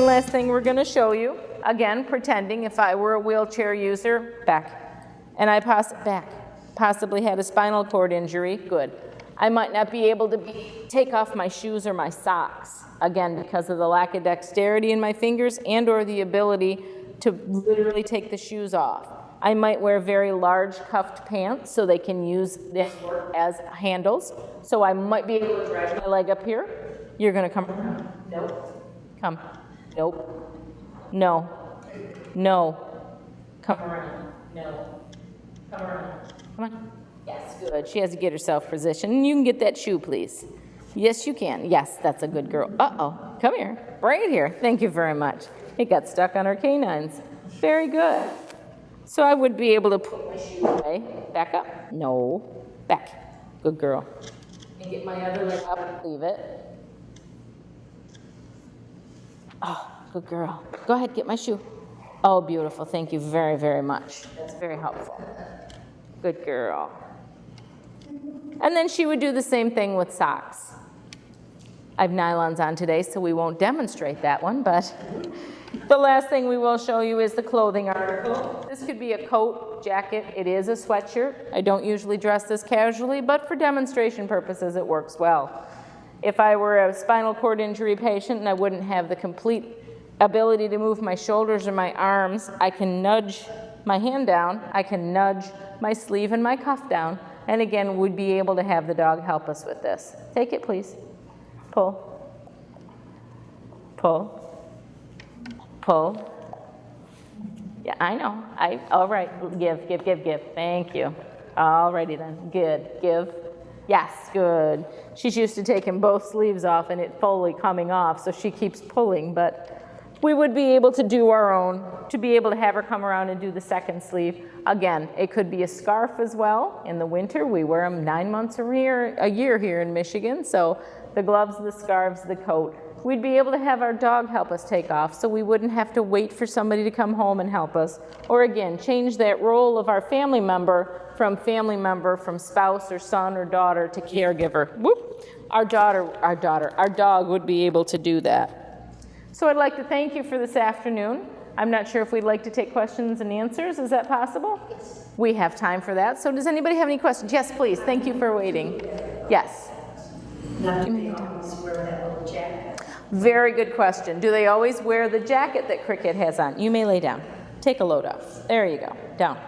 last thing we're going to show you, again, pretending if I were a wheelchair user, back, and I possibly had a spinal cord injury, good. I might not be able to take off my shoes or my socks, again, because of the lack of dexterity in my fingers and or the ability to literally take the shoes off. I might wear very large cuffed pants so they can use this as handles. So I might be able to drag my leg up here. You're going to come around. Nope. Come. Nope. No. No. Come around. No. Come around. Come on. Yes, good. She has to get herself positioned. You can get that shoe, please. Yes, you can. Yes, that's a good girl. Uh-oh. Come here. Right here. Thank you very much. It got stuck on her canines. Very good. So I would be able to put my shoe away. Back up. No. Back. Good girl. And get my other leg up and leave it. Oh, good girl. Go ahead, get my shoe. Oh, beautiful. Thank you very, very much. That's very helpful. Good girl. And then she would do the same thing with socks. I have nylons on today, so we won't demonstrate that one, but the last thing we will show you is the clothing article. This could be a coat, jacket. It is a sweatshirt. I don't usually dress this casually, but for demonstration purposes, it works well. If I were a spinal cord injury patient and I wouldn't have the complete ability to move my shoulders or my arms, I can nudge my hand down, I can nudge my sleeve and my cuff down, and again, we'd be able to have the dog help us with this. Take it, please. Pull. Pull. Pull. Yeah, I know. All right, give. Thank you. All righty then, good. Give. Yes, good. She's used to taking both sleeves off and it fully coming off, so she keeps pulling, but we would be able to do our own, to be able to have her come around and do the second sleeve. Again, it could be a scarf as well. In the winter, we wear them 9 months a year here in Michigan, so the gloves, the scarves, the coat. We'd be able to have our dog help us take off, so we wouldn't have to wait for somebody to come home and help us. Or again, change that role of our family member, from spouse or son or daughter to caregiver. Whoop. Our dog would be able to do that. So I'd like to thank you for this afternoon. I'm not sure if we'd like to take questions and answers. Is that possible? Yes. We have time for that. So does anybody have any questions? Yes, please. Thank you for waiting. Yes. Not do they always wear that little jacket? Very good question. Do they always wear the jacket that Cricket has on? You may lay down. Take a load off. There you go. Down.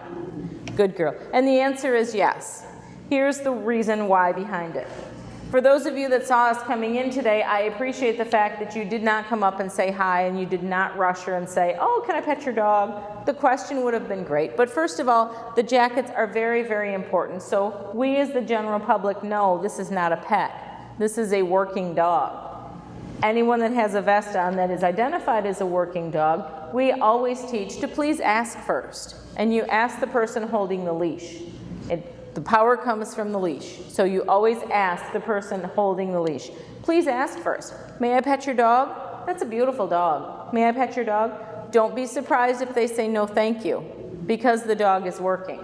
Good girl. And the answer is yes. Here's the reason why behind it. For those of you that saw us coming in today, I appreciate the fact that you did not come up and say hi and you did not rush her and say, oh, can I pet your dog? The question would have been great. But first of all, the jackets are very, very important. So we as the general public know this is not a pet. This is a working dog. Anyone that has a vest on that is identified as a working dog, we always teach to please ask first. And you ask the person holding the leash. The power comes from the leash. So you always ask the person holding the leash. Please ask first. May I pet your dog? That's a beautiful dog. May I pet your dog? Don't be surprised if they say no thank you, because the dog is working.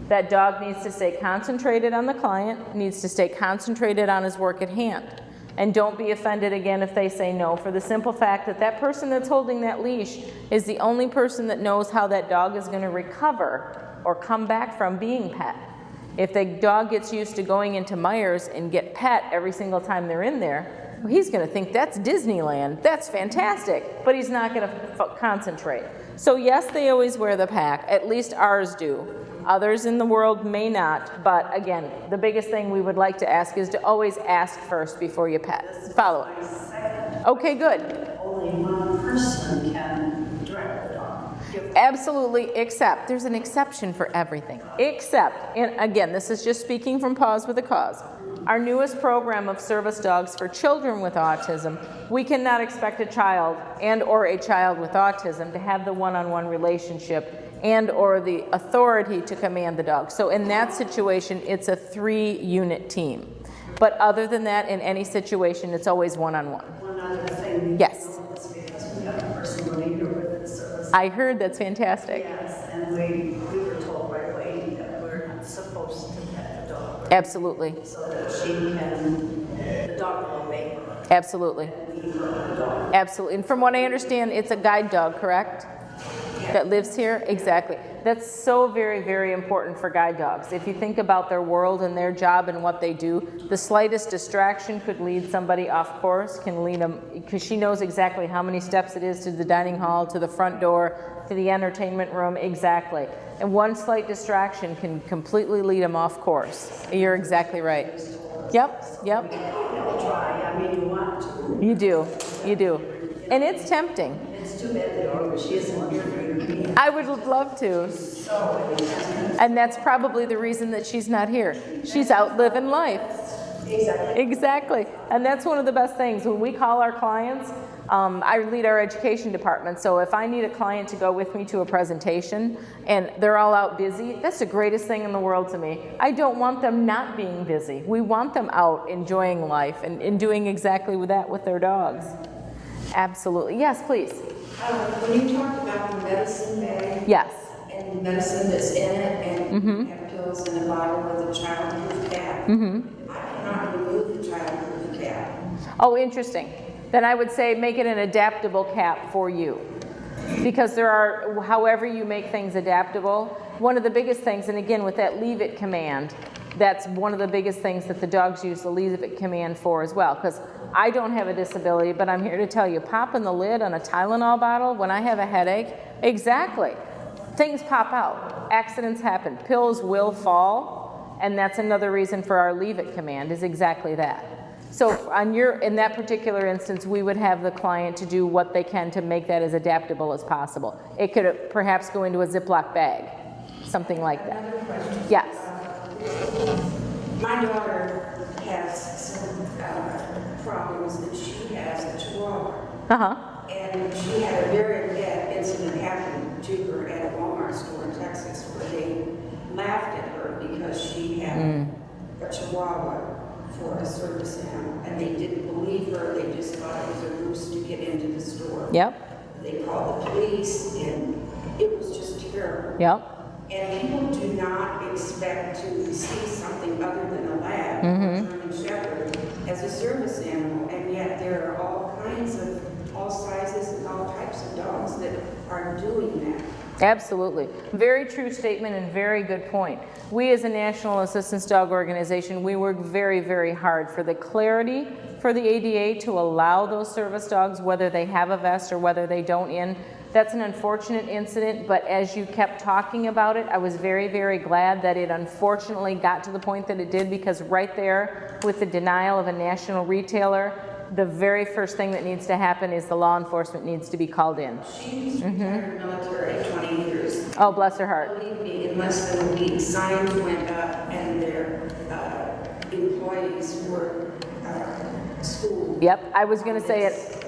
That dog needs to stay concentrated on the client, needs to stay concentrated on his work at hand. And don't be offended again if they say no, for the simple fact that that person that's holding that leash is the only person that knows how that dog is going to recover or come back from being pet. If the dog gets used to going into Myers and get pet every single time they're in there, well, he's going to think that's Disneyland. That's fantastic. But he's not going to concentrate. So yes, they always wear the pack. At least ours do. Others in the world may not. But again, the biggest thing we would like to ask is to always ask first before you pet. Follow it. Okay, good. Only one person can direct the dog. Absolutely, except, there's an exception for everything. Except, and again, this is just speaking from Paws with a Cause. Our newest program of service dogs for children with autism, we cannot expect a child and or a child with autism to have the one-on-one relationship and or the authority to command the dog. So in that situation, it's a 3-unit team. But other than that, in any situation, it's always one-on-one. One other thing. Yes. Because we have a person living here with the service. I heard, that's fantastic. Yes, and we were told right away that we're not supposed to pet the dog. Absolutely. So that she can, the dog will obey her. Absolutely. Absolutely. And from what I understand, it's a guide dog, correct? That lives here? Exactly. That's so very, very important for guide dogs. If you think about their world and their job and what they do, the slightest distraction could lead somebody off course, can lead them, because she knows exactly how many steps it is to the dining hall, to the front door, to the entertainment room, exactly. And one slight distraction can completely lead them off course. You're exactly right. Yep, yep. Try, I mean, you want to. You do, you do. And it's tempting. It's too bad that she isn't here for your meeting. I would love to. And that's probably the reason that she's not here. She's out living life. Exactly. Exactly. And that's one of the best things. When we call our clients, I lead our education department, so if I need a client to go with me to a presentation and they're all out busy, that's the greatest thing in the world to me. I don't want them not being busy. We want them out enjoying life and doing exactly that with their dogs. Absolutely. Yes, please. When you talked about the medicine bag, Yes. and the medicine that's in it, and have pills in a bottle with a childproof cap, I cannot remove the childproof cap. Oh, interesting. Then I would say make it an adaptable cap for you. Because there are, however you make things adaptable, one of the biggest things, and again with that leave it command, that's one of the biggest things that the dogs use the leave it command for as well. Because I don't have a disability, but I'm here to tell you, popping the lid on a Tylenol bottle when I have a headache, exactly. Things pop out, accidents happen, pills will fall, and that's another reason for our leave it command is exactly that. So in that particular instance, we would have the client to do what they can to make that as adaptable as possible. It could perhaps go into a Ziploc bag, something like that. Another question. Yes. My daughter has some problems that she has a chihuahua. Uh-huh. And she had a very bad incident happen to her at a Walmart store in Texas where they laughed at her because she had a chihuahua for a service animal, and they didn't believe her. They just thought it was a ruse to get into the store. Yep. They called the police, and it was just terrible. Yep. And people do not expect to see something other than a lab or German Shepherd as a service animal, and yet there are all kinds of, all sizes and all types of dogs that are doing that. Absolutely. Very true statement and very good point. We as a National Assistance Dog Organization, we work very, very hard for the clarity for the ADA to allow those service dogs, whether they have a vest or whether they don't in. That's an unfortunate incident, but as you kept talking about it, I was very, very glad that it unfortunately got to the point that it did, because right there with the denial of a national retailer, the very first thing that needs to happen is the law enforcement needs to be called in. She's retired military 20 years. Oh, bless her heart. Believe me, in less than a week, signs went up and their employees were schooled. Yep, I was going to say it.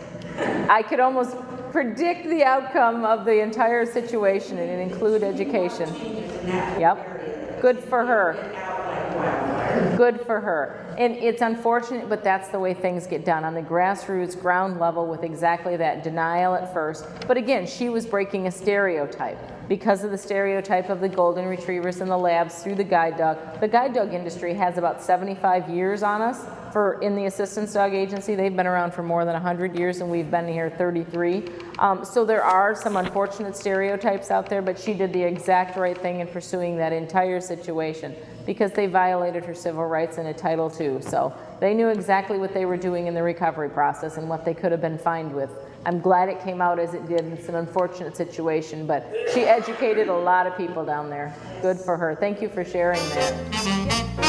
I could almost predict the outcome of the entire situation, and it include education. Yep, good for her. Good for her. And it's unfortunate, but that's the way things get done on the grassroots, ground level, with exactly that denial at first. But again, she was breaking a stereotype because of the stereotype of the golden retrievers and the labs through the guide dog. The guide dog industry has about 75 years on us in the assistance dog agency. They've been around for more than 100 years, and we've been here 33. So there are some unfortunate stereotypes out there, but she did the exact right thing in pursuing that entire situation, because they violated her civil rights in a Title II. So they knew exactly what they were doing in the recovery process and what they could have been fined with. I'm glad it came out as it did. It's an unfortunate situation, but she educated a lot of people down there. Good for her. Thank you for sharing that.